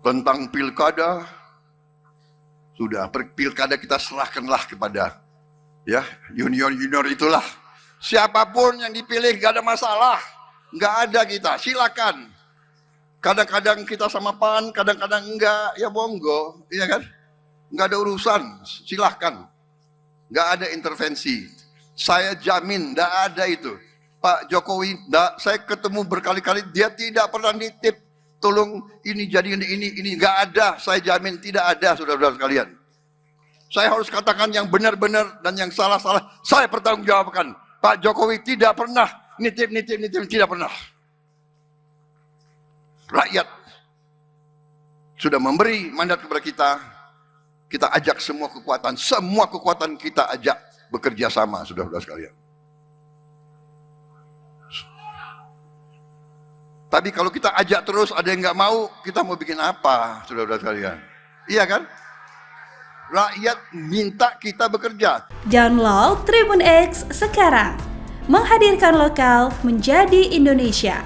Tentang pilkada, sudah pilkada kita serahkanlah kepada junior itulah. Siapapun yang dipilih gak ada masalah, gak ada kita, silakan. Kadang-kadang kita sama PAN, kadang-kadang enggak, ya monggo, iya kan? Nggak ada urusan, silahkan. Nggak ada intervensi. Saya jamin, nggak ada itu. Pak Jokowi, saya ketemu berkali-kali, dia tidak pernah nitip, tolong ini jadi ini, nggak ada. Saya jamin tidak ada, saudara-saudara sekalian. Saya harus katakan yang benar-benar dan yang salah-salah, saya pertanggungjawabkan. Pak Jokowi tidak pernah nitip, tidak pernah. Rakyat sudah memberi mandat kepada kita ajak semua kekuatan kita ajak bekerja sama, saudara-saudara sekalian. Tapi kalau kita ajak terus ada yang nggak mau, kita mau bikin apa, saudara-saudara sekalian? Iya kan? Rakyat minta kita bekerja. Download Tribun X sekarang, menghadirkan lokal menjadi Indonesia.